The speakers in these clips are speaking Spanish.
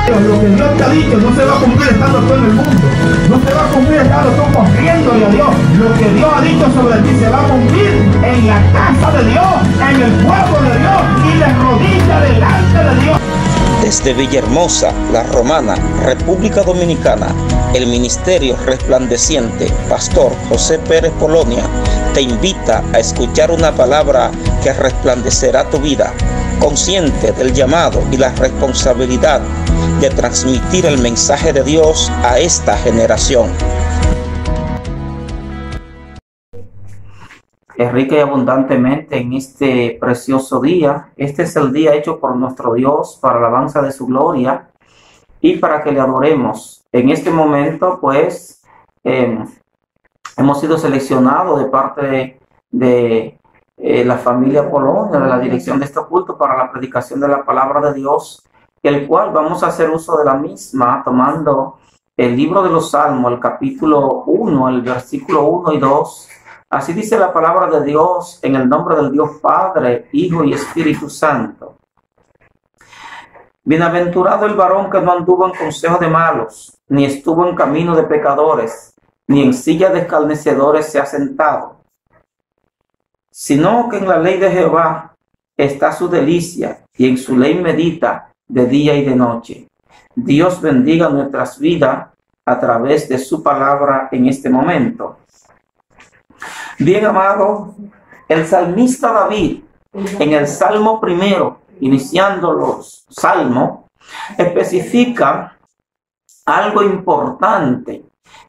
Lo que Dios te ha dicho no se va a cumplir estando tú en el mundo. No se va a cumplir estando tú corriéndole a Dios. Lo que Dios ha dicho sobre ti se va a cumplir en la casa de Dios, en el pueblo de Dios y de rodillas delante de Dios. Desde Villahermosa, La Romana, República Dominicana, el Ministerio Resplandeciente, Pastor José Pérez Polonia, te invita a escuchar una palabra que resplandecerá tu vida, consciente del llamado y la responsabilidad de transmitir el mensaje de Dios a esta generación. Rica y abundantemente en este precioso día. Este es el día hecho por nuestro Dios para la alabanza de su gloria y para que le adoremos. En este momento, pues, hemos sido seleccionados de parte de la familia Polonia, de la dirección de este culto, para la predicación de la palabra de Dios, el cual vamos a hacer uso de la misma, tomando el libro de los Salmos, el capítulo 1, el versículo 1 y 2. Así dice la palabra de Dios, en el nombre del Dios Padre, Hijo y Espíritu Santo. Bienaventurado el varón que no anduvo en consejo de malos, ni estuvo en camino de pecadores, ni en silla de escarnecedores se ha sentado, sino que en la ley de Jehová está su delicia, y en su ley medita de día y de noche. Dios bendiga nuestras vidas a través de su palabra en este momento. Bien, amado, el salmista David, en el Salmo primero, iniciando los salmos, especifica algo importante,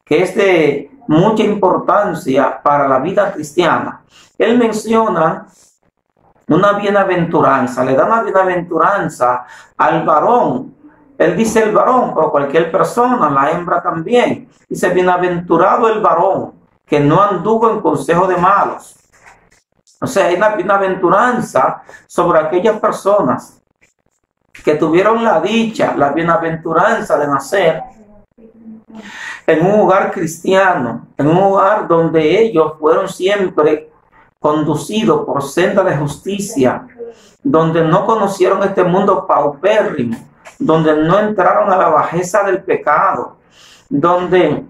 que es de mucha importancia para la vida cristiana. Él menciona una bienaventuranza, le da una bienaventuranza al varón. Él dice el varón, pero cualquier persona, la hembra también. Dice, bienaventurado el varón que no anduvo en consejo de malos. O sea, hay una bienaventuranza sobre aquellas personas que tuvieron la dicha, la bienaventuranza de nacer en un hogar cristiano, en un hogar donde ellos fueron siempre conducidos por senda de justicia, donde no conocieron este mundo paupérrimo, donde no entraron a la bajeza del pecado, donde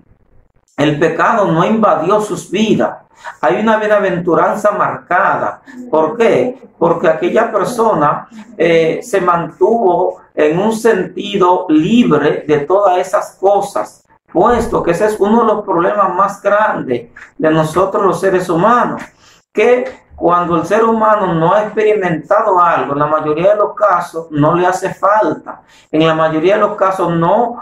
el pecado no invadió sus vidas. Hay una bienaventuranza marcada. ¿Por qué? Porque aquella persona se mantuvo en un sentido libre de todas esas cosas, puesto que ese es uno de los problemas más grandes de nosotros los seres humanos, que cuando el ser humano no ha experimentado algo, en la mayoría de los casos no le hace falta. En la mayoría de los casos no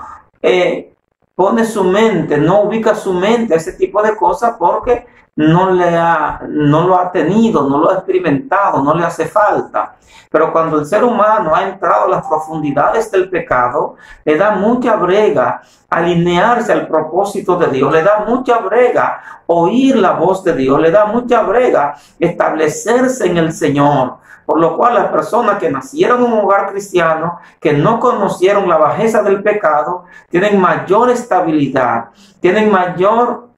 pone su mente, no ubica su mente a ese tipo de cosas porque no lo ha tenido, no lo ha experimentado, no le hace falta. Pero cuando el ser humano ha entrado a las profundidades del pecado, le da mucha brega alinearse al propósito de Dios, le da mucha brega oír la voz de Dios, le da mucha brega establecerse en el Señor. Por lo cual las personas que nacieron en un hogar cristiano, que no conocieron la bajeza del pecado, tienen mayor estabilidad, tienen mayor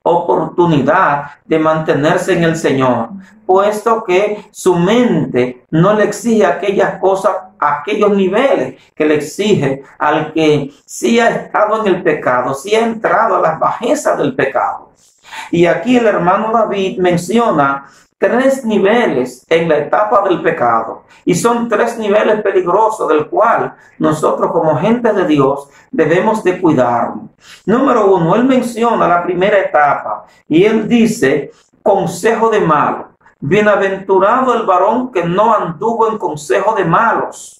oportunidad de mantenerse en el Señor, puesto que su mente no le exige aquellas cosas, aquellos niveles que le exige al que sí ha estado en el pecado, sí ha entrado a las bajezas del pecado. Y aquí el hermano David menciona 3 niveles en la etapa del pecado, y son 3 niveles peligrosos del cual nosotros como gente de Dios debemos de cuidarnos. Número 1, él menciona la primera etapa y él dice consejo de malos. Bienaventurado el varón que no anduvo en consejo de malos.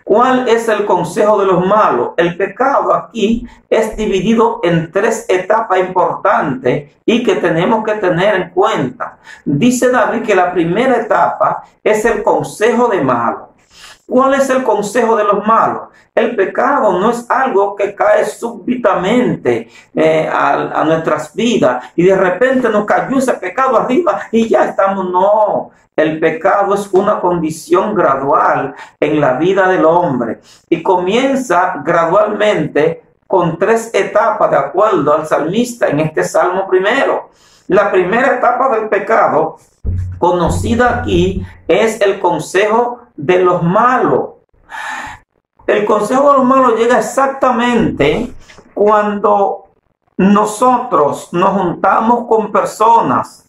¿Cuál es el consejo de los malos? El pecado aquí es dividido en 3 etapas importantes y que tenemos que tener en cuenta. Dice David que la primera etapa es el consejo de malos. ¿Cuál es el consejo de los malos? El pecado no es algo que cae súbitamente a nuestras vidas y de repente nos cayó ese pecado arriba y ya estamos. No, el pecado es una condición gradual en la vida del hombre y comienza gradualmente con 3 etapas de acuerdo al salmista en este salmo primero. La primera etapa del pecado, conocida aquí, es el consejo de los malos. El consejo de los malos llega exactamente cuando nosotros nos juntamos con personas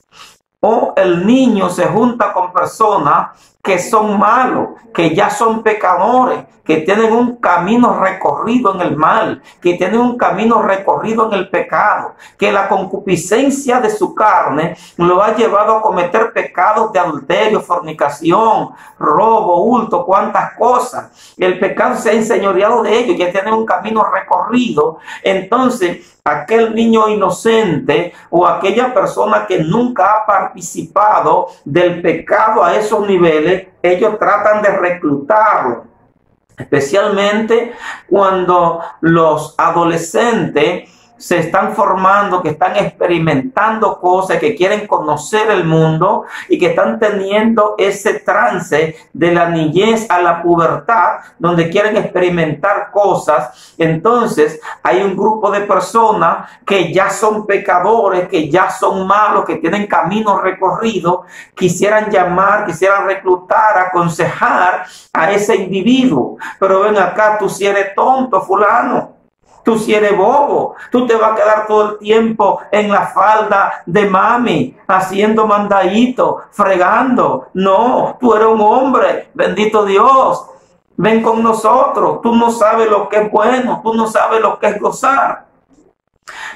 o el niño se junta con personas que son malos, que ya son pecadores, que tienen un camino recorrido en el mal, que tienen un camino recorrido en el pecado, que la concupiscencia de su carne lo ha llevado a cometer pecados de adulterio, fornicación, robo, hurto, cuantas cosas. El pecado se ha enseñoreado de ellos, ya tienen un camino recorrido. Entonces, aquel niño inocente o aquella persona que nunca ha participado del pecado a esos niveles, ellos tratan de reclutarlo, especialmente cuando los adolescentes se están formando, que están experimentando cosas, que quieren conocer el mundo y que están teniendo ese trance de la niñez a la pubertad, donde quieren experimentar cosas. Entonces hay un grupo de personas que ya son pecadores, que ya son malos, que tienen camino recorrido, quisieran llamar, quisieran reclutar, aconsejar a ese individuo. Pero ven acá, tú si eres tonto, fulano. Tú si eres bobo, tú te vas a quedar todo el tiempo en la falda de mami, haciendo mandadito, fregando. No, tú eres un hombre, bendito Dios. Ven con nosotros, tú no sabes lo que es bueno, tú no sabes lo que es gozar.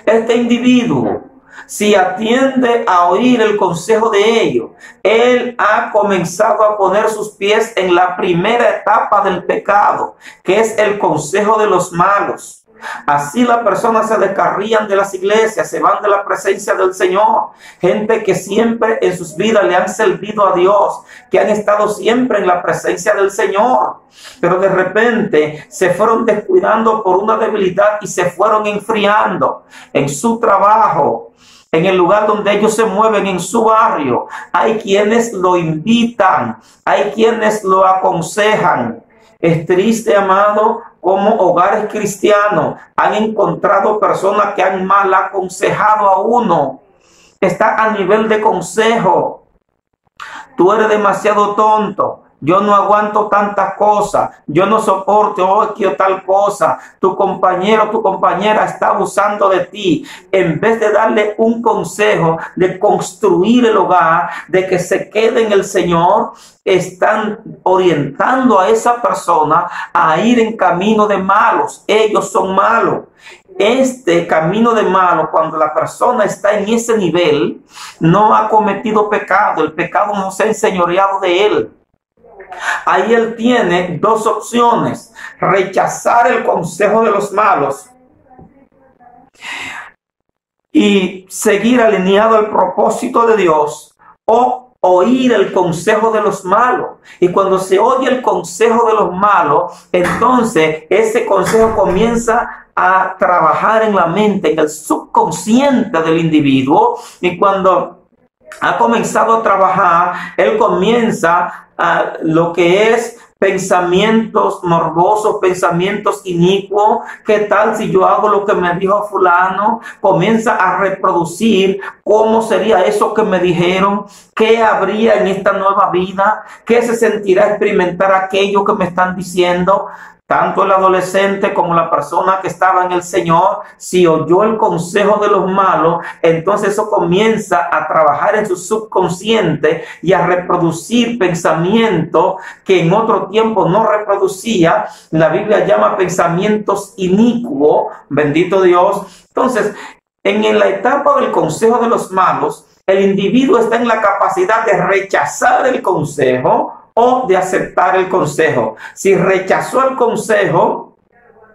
Este individuo, si atiende a oír el consejo de ellos, él ha comenzado a poner sus pies en la primera etapa del pecado, que es el consejo de los malos. Así las personas se descarrían de las iglesias, se van de la presencia del Señor. Gente que siempre en sus vidas le han servido a Dios, que han estado siempre en la presencia del Señor, pero de repente se fueron descuidando por una debilidad y se fueron enfriando en su trabajo. En el lugar donde ellos se mueven, en su barrio, hay quienes lo invitan, hay quienes lo aconsejan. Es triste, amado, como hogares cristianos han encontrado personas que han mal aconsejado a uno. Está a nivel de consejo. Tú eres demasiado tonto. Yo no aguanto tantas cosas. Yo no soporto tal cosa. Tu compañero, tu compañera está abusando de ti. En vez de darle un consejo de construir el hogar, de que se quede en el Señor, están orientando a esa persona a ir en camino de malos. Ellos son malos. Este camino de malo, cuando la persona está en ese nivel, no ha cometido pecado. El pecado no se ha enseñoreado de él. Ahí él tiene dos opciones: rechazar el consejo de los malos y seguir alineado al propósito de Dios, o oír el consejo de los malos. Y cuando se oye el consejo de los malos, entonces ese consejo comienza a trabajar en la mente, en el subconsciente del individuo, y cuando ha comenzado a trabajar, él comienza a lo que es pensamientos morbosos, pensamientos inicuos. ¿Qué tal si yo hago lo que me dijo fulano? Comienza a reproducir cómo sería eso que me dijeron, qué habría en esta nueva vida, qué se sentirá experimentar aquello que me están diciendo. Tanto el adolescente como la persona que estaba en el Señor, si oyó el consejo de los malos, entonces eso comienza a trabajar en su subconsciente y a reproducir pensamientos que en otro tiempo no reproducía. La Biblia llama pensamientos inicuos, bendito Dios. Entonces, en la etapa del consejo de los malos, el individuo está en la capacidad de rechazar el consejo o de aceptar el consejo. Si rechazó el consejo,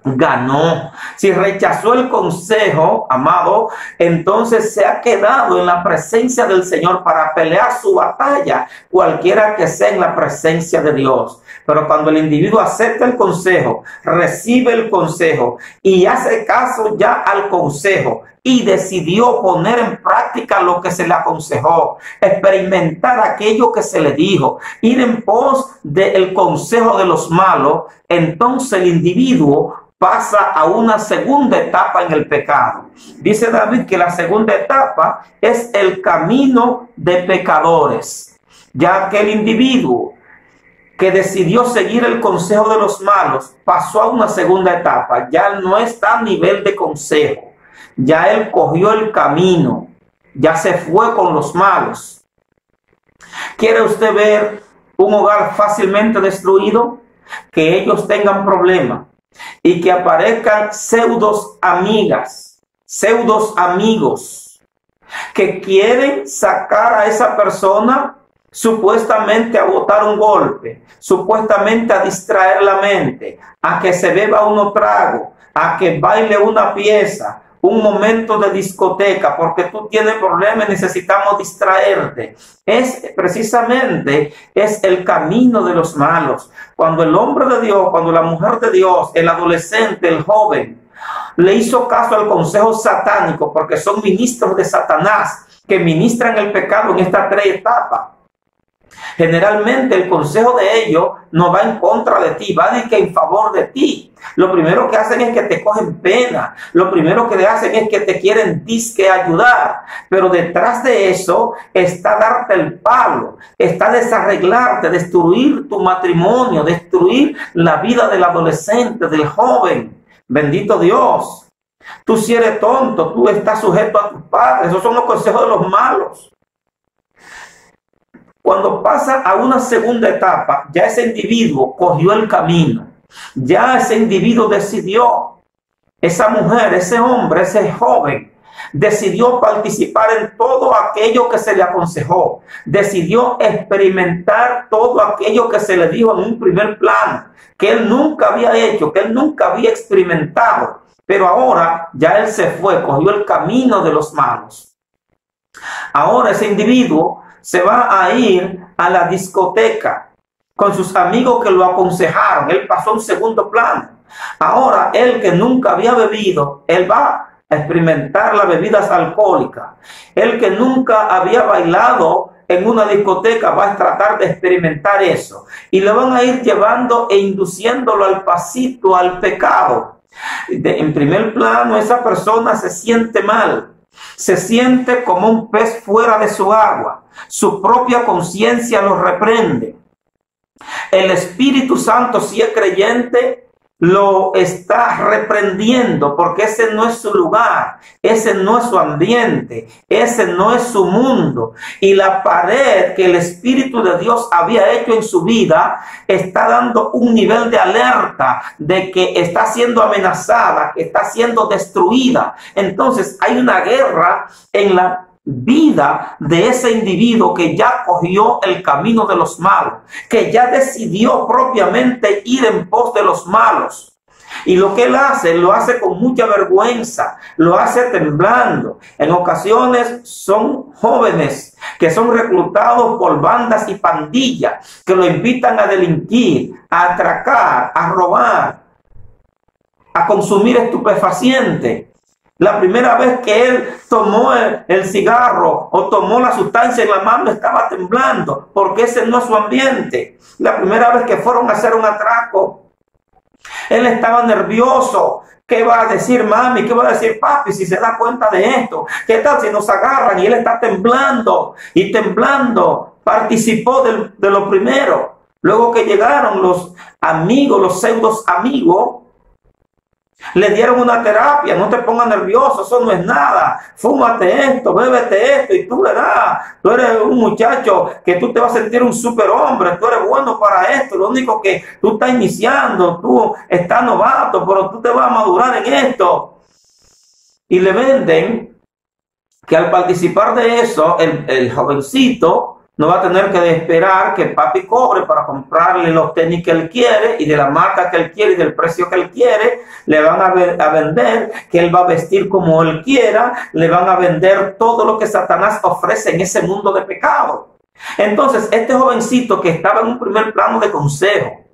ganó. Si rechazó el consejo, amado, entonces se ha quedado en la presencia del Señor para pelear su batalla, cualquiera que sea en la presencia de Dios. Pero cuando el individuo acepta el consejo, recibe el consejo y hace caso ya al consejo y decidió poner en práctica lo que se le aconsejó, experimentar aquello que se le dijo, ir en pos del consejo de los malos, entonces el individuo pasa a una segunda etapa en el pecado. Dice David que la segunda etapa es el camino de pecadores, ya que el individuo que decidió seguir el consejo de los malos, pasó a una segunda etapa. Ya no está a nivel de consejo. Ya él cogió el camino. Ya se fue con los malos. ¿Quiere usted ver un hogar fácilmente destruido? Que ellos tengan problemas y que aparezcan pseudos amigas, pseudos amigos que quieren sacar a esa persona supuestamente a botar un golpe, supuestamente a distraer la mente, a que se beba unos tragos, a que baile una pieza, un momento de discoteca, porque tú tienes problemas y necesitamos distraerte. Es precisamente el camino de los malos. Cuando el hombre de Dios, cuando la mujer de Dios, el adolescente, el joven, le hizo caso al consejo satánico, porque son ministros de Satanás que ministran el pecado en estas tres etapas. Generalmente el consejo de ellos no va en contra de ti, va de que en favor de ti. Lo primero que hacen es que te cogen pena, lo primero que hacen es que te quieren disque ayudar, pero detrás de eso está darte el palo, está desarreglarte, destruir tu matrimonio, destruir la vida del adolescente, del joven. Bendito Dios. Tú si eres tonto, tú estás sujeto a tus padres. Esos son los consejos de los malos. Cuando pasa a una segunda etapa, ya ese individuo cogió el camino. Ya ese individuo decidió, esa mujer, ese hombre, ese joven, decidió participar en todo aquello que se le aconsejó. Decidió experimentar todo aquello que se le dijo en un primer plano, que él nunca había hecho, que él nunca había experimentado. Pero ahora ya él se fue, cogió el camino de los malos. Ahora ese individuo se va a ir a la discoteca con sus amigos que lo aconsejaron. Él pasó a un segundo plano. Ahora él que nunca había bebido, él va a experimentar las bebidas alcohólicas. Él que nunca había bailado en una discoteca va a tratar de experimentar eso. Y le van a ir llevando e induciéndolo al pasito, al pecado. En primer plano, esa persona se siente mal. Se siente como un pez fuera de su agua. Su propia conciencia lo reprende. El Espíritu Santo, si es creyente, lo está reprendiendo porque ese no es su lugar, ese no es su ambiente, ese no es su mundo. Y la pared que el Espíritu de Dios había hecho en su vida está dando un nivel de alerta de que está siendo amenazada, que está siendo destruida. Entonces hay una guerra en la vida de ese individuo que ya cogió el camino de los malos, que ya decidió propiamente ir en pos de los malos. Y lo que él hace, lo hace con mucha vergüenza, lo hace temblando. En ocasiones son jóvenes que son reclutados por bandas y pandillas que lo invitan a delinquir, a atracar, a robar, a consumir estupefacientes. La primera vez que él tomó el cigarro o tomó la sustancia en la mano estaba temblando porque ese no es su ambiente. La primera vez que fueron a hacer un atraco, él estaba nervioso. ¿Qué va a decir mami? ¿Qué va a decir papi si se da cuenta de esto? ¿Qué tal si nos agarran? Y él está temblando y temblando. Participó de lo primero. Luego que llegaron los amigos, los pseudos amigos, le dieron una terapia. No te pongas nervioso, eso no es nada. Fúmate esto, bébete esto y tú verás. Tú eres un muchacho que tú te vas a sentir un superhombre. Tú eres bueno para esto. Lo único que tú estás iniciando, tú estás novato, pero tú te vas a madurar en esto. Y le venden que al participar de eso, el jovencito no va a tener que esperar que papi cobre para comprarle los tenis que él quiere y de la marca que él quiere y del precio que él quiere. Le van a vender que él va a vestir como él quiera. Le van a vender todo lo que Satanás ofrece en ese mundo de pecado. Entonces, este jovencito que estaba en un primer plano de consejo,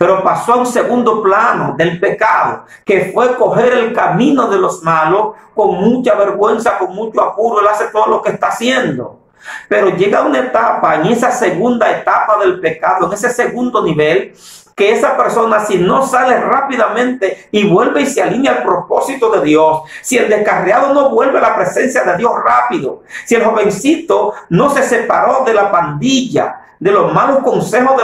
pero pasó a un segundo plano del pecado, que fue coger el camino de los malos, con mucha vergüenza, con mucho apuro, él hace todo lo que está haciendo. Pero llega una etapa, en esa segunda etapa del pecado, en ese segundo nivel, que esa persona, si no sale rápidamente y vuelve y se alinea al propósito de Dios, si el descarriado no vuelve a la presencia de Dios rápido, si el jovencito no se separó de la pandilla, de los malos consejos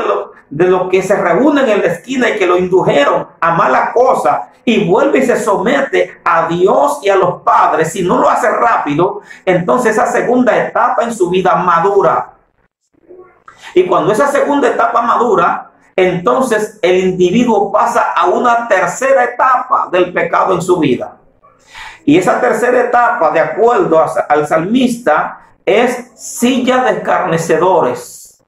de los que se reúnen en la esquina y que lo indujeron a mala cosa, y vuelve y se somete a Dios y a los padres, si no lo hace rápido, entonces esa segunda etapa en su vida madura. Y cuando esa segunda etapa madura, entonces el individuo pasa a una tercera etapa del pecado en su vida. Y esa tercera etapa, de acuerdo al salmista, es silla de escarnecedores.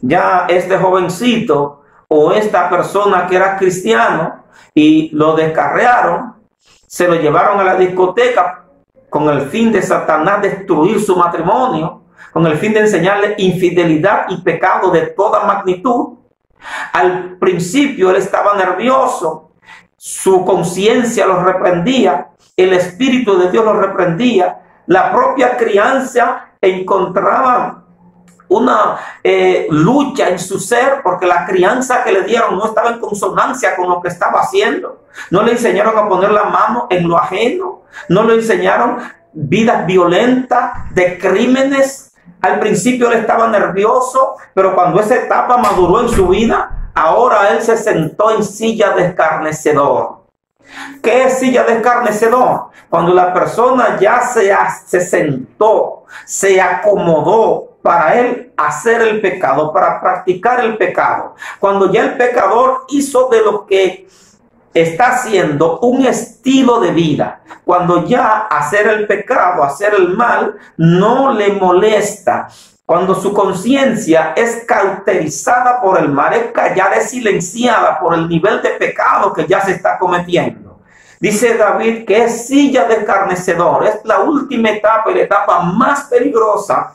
Ya este jovencito o esta persona que era cristiano y lo descarriaron, se lo llevaron a la discoteca con el fin de Satanás destruir su matrimonio, con el fin de enseñarle infidelidad y pecado de toda magnitud. Al principio él estaba nervioso, su conciencia lo reprendía, el Espíritu de Dios lo reprendía, la propia crianza encontraba una lucha en su ser, porque la crianza que le dieron no estaba en consonancia con lo que estaba haciendo. No le enseñaron a poner la mano en lo ajeno, no le enseñaron vidas violentas, de crímenes. Al principio él estaba nervioso, pero cuando esa etapa maduró en su vida, ahora él se sentó en silla de escarnecedor. ¿Qué es silla de escarnecedor? Cuando la persona ya se sentó, se acomodó para él hacer el pecado, para practicar el pecado. Cuando ya el pecador hizo de lo que está haciendo un estilo de vida. Cuando ya hacer el pecado, hacer el mal, no le molesta. Cuando su conciencia es cauterizada por el mal, es callada, es silenciada por el nivel de pecado que ya se está cometiendo. Dice David que es silla de escarnecedor. Es la última etapa y la etapa más peligrosa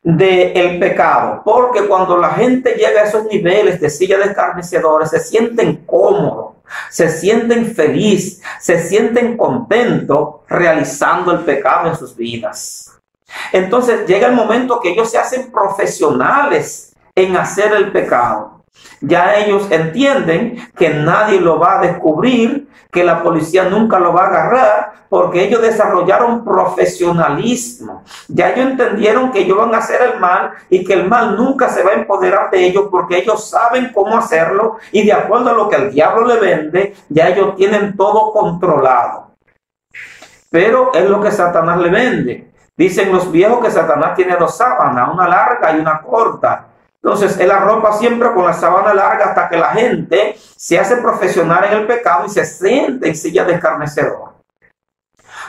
del pecado, porque cuando la gente llega a esos niveles de silla de escarnecedores, se sienten cómodos, se sienten felices, se sienten contentos realizando el pecado en sus vidas. Entonces llega el momento que ellos se hacen profesionales en hacer el pecado. Ya ellos entienden que nadie lo va a descubrir, que la policía nunca lo va a agarrar, porque ellos desarrollaron profesionalismo. Ya ellos entendieron que ellos van a hacer el mal y que el mal nunca se va a empoderar de ellos, porque ellos saben cómo hacerlo, y de acuerdo a lo que el diablo le vende, ya ellos tienen todo controlado. Pero es lo que Satanás le vende. Dicen los viejos que Satanás tiene dos sábanas, una larga y una corta. Entonces él arropa siempre con la sábana larga hasta que la gente se hace profesional en el pecado y se siente en silla de escarnecedor.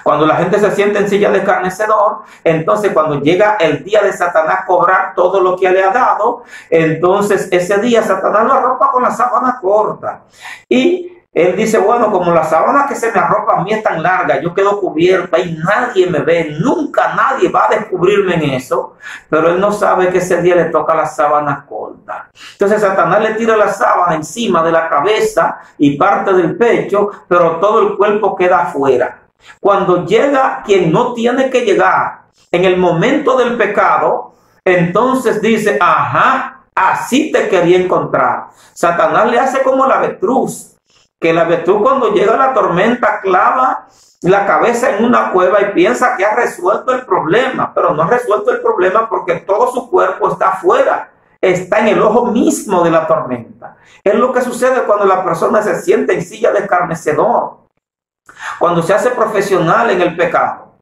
Cuando la gente se siente en silla de escarnecedor, entonces cuando llega el día de Satanás cobrar todo lo que le ha dado, entonces ese día Satanás lo arropa con la sábana corta. Y él dice, bueno, como la sábana que se me arropa a mí es tan larga, yo quedo cubierta y nadie me ve, nunca nadie va a descubrirme en eso, pero él no sabe que ese día le toca la sábana corta. Entonces Satanás le tira la sábana encima de la cabeza y parte del pecho, pero todo el cuerpo queda afuera. Cuando llega quien no tiene que llegar en el momento del pecado, entonces dice, ajá, así te quería encontrar. Satanás le hace como la avestruz, que el avestruz cuando llega la tormenta clava la cabeza en una cueva y piensa que ha resuelto el problema, pero no ha resuelto el problema porque todo su cuerpo está afuera, está en el ojo mismo de la tormenta. Es lo que sucede cuando la persona se siente en silla de escarnecedor, cuando se hace profesional en el pecado.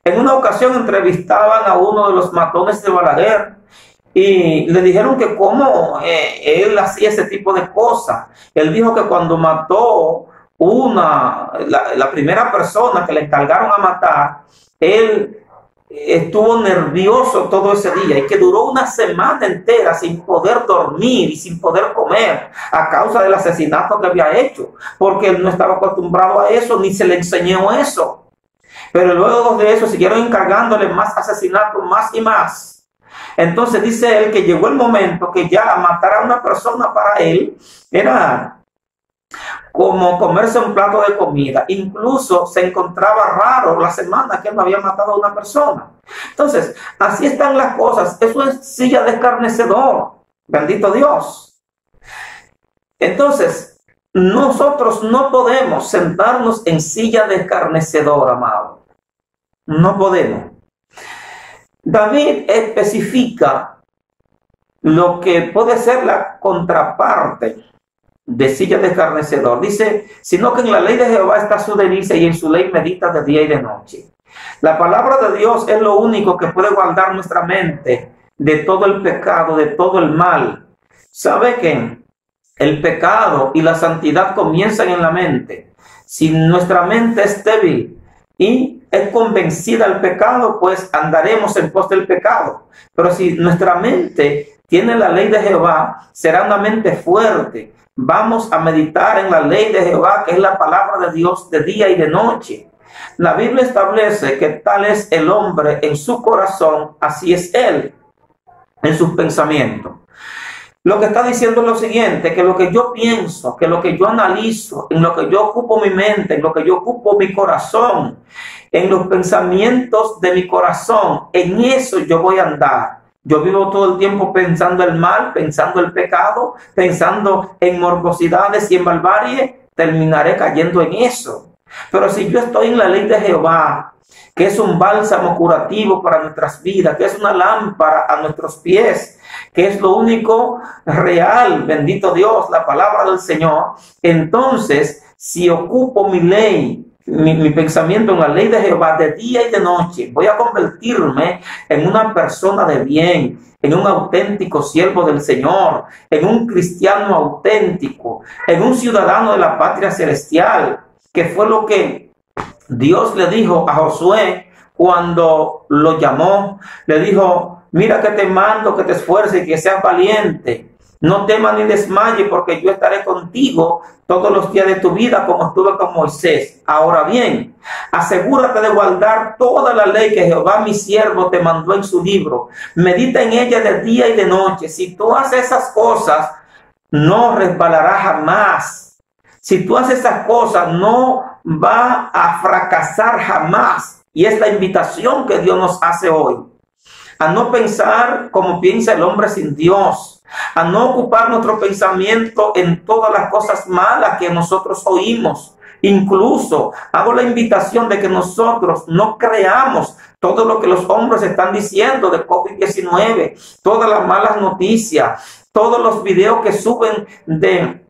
En una ocasión entrevistaban a uno de los matones de Balaguer y le dijeron que cómo él hacía ese tipo de cosas. Él dijo que cuando mató la primera persona que le encargaron a matar, él estuvo nervioso todo ese día y que duró una semana entera sin poder dormir y sin poder comer a causa del asesinato que había hecho, porque él no estaba acostumbrado a eso ni se le enseñó eso. Pero luego de eso siguieron encargándole más asesinatos, más y más. Entonces dice él que llegó el momento que ya matar a una persona para él era como comerse un plato de comida. Incluso se encontraba raro la semana que él no había matado a una persona. Entonces, así están las cosas. Eso es silla de escarnecedor. Bendito Dios. Entonces, nosotros no podemos sentarnos en silla de escarnecedor, amado. No podemos. David especifica lo que puede ser la contraparte de silla de escarnecedor. Dice, sino que en la ley de Jehová está su delicia y en su ley medita de día y de noche. La palabra de Dios es lo único que puede guardar nuestra mente de todo el pecado, de todo el mal. ¿Sabe qué? El pecado y la santidad comienzan en la mente. Si nuestra mente es débil y es convencida al pecado, pues andaremos en pos del pecado. Pero si nuestra mente tiene la ley de Jehová, será una mente fuerte. Vamos a meditar en la ley de Jehová, que es la palabra de Dios, de día y de noche. La Biblia establece que tal es el hombre en su corazón, así es él en sus pensamientos. Lo que está diciendo es lo siguiente, que lo que yo pienso, que lo que yo analizo, en lo que yo ocupo mi mente, en lo que yo ocupo mi corazón, en los pensamientos de mi corazón, en eso yo voy a andar. Yo vivo todo el tiempo pensando el mal, pensando el pecado, pensando en morbosidades y en barbarie, terminaré cayendo en eso. Pero si yo estoy en la ley de Jehová, que es un bálsamo curativo para nuestras vidas, que es una lámpara a nuestros pies, que es lo único real, bendito Dios, la palabra del Señor, entonces si ocupo mi ley, mi pensamiento en la ley de Jehová de día y de noche, voy a convertirme en una persona de bien, en un auténtico siervo del Señor, en un cristiano auténtico, en un ciudadano de la patria celestial, que fue lo que Dios le dijo a Josué cuando lo llamó. Le dijo, mira que te mando que te esfuerces y que seas valiente. No temas ni desmayes, porque yo estaré contigo todos los días de tu vida, como estuve con Moisés. Ahora bien, asegúrate de guardar toda la ley que Jehová mi siervo te mandó en su libro. Medita en ella de día y de noche. Si tú haces esas cosas, no resbalarás jamás. Si tú haces esas cosas, no va a fracasar jamás. Y es la invitación que Dios nos hace hoy. A no pensar como piensa el hombre sin Dios. A no ocupar nuestro pensamiento en todas las cosas malas que nosotros oímos. Incluso hago la invitación de que nosotros no creamos todo lo que los hombres están diciendo de COVID-19, todas las malas noticias, todos los videos que suben de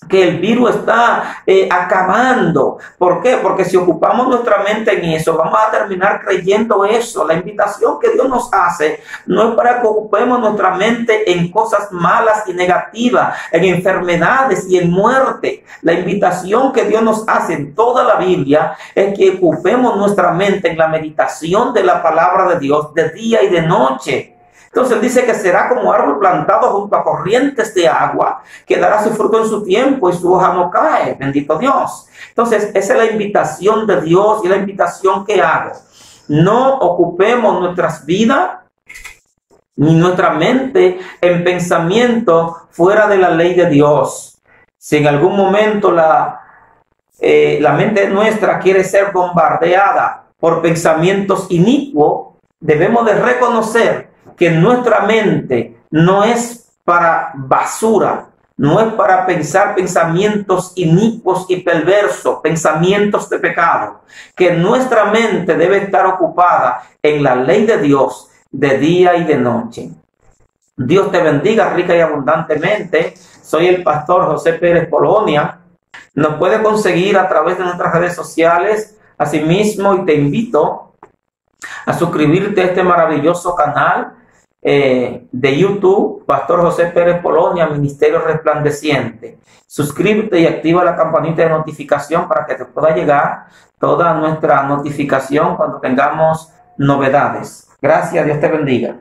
que el virus está acabando. ¿Por qué? Porque si ocupamos nuestra mente en eso, vamos a terminar creyendo eso. La invitación que Dios nos hace no es para que ocupemos nuestra mente en cosas malas y negativas, en enfermedades y en muerte. La invitación que Dios nos hace en toda la Biblia es que ocupemos nuestra mente en la meditación de la palabra de Dios de día y de noche. Entonces dice que será como árbol plantado junto a corrientes de agua, que dará su fruto en su tiempo y su hoja no cae. Bendito Dios. Entonces esa es la invitación de Dios y la invitación que hago. No ocupemos nuestras vidas ni nuestra mente en pensamiento fuera de la ley de Dios. Si en algún momento la mente nuestra quiere ser bombardeada por pensamientos inicuos, debemos de reconocer que nuestra mente no es para basura, no es para pensar pensamientos inicuos y perversos, pensamientos de pecado, que nuestra mente debe estar ocupada en la ley de Dios de día y de noche. Dios te bendiga rica y abundantemente. Soy el pastor José Pérez Polonia. Nos puede conseguir a través de nuestras redes sociales. Asimismo, y te invito a suscribirte a este maravilloso canal de YouTube, Pastor José Pérez Polonia, Ministerio Resplandeciente. Suscríbete y activa la campanita de notificación para que te pueda llegar toda nuestra notificación cuando tengamos novedades. Gracias, Dios te bendiga.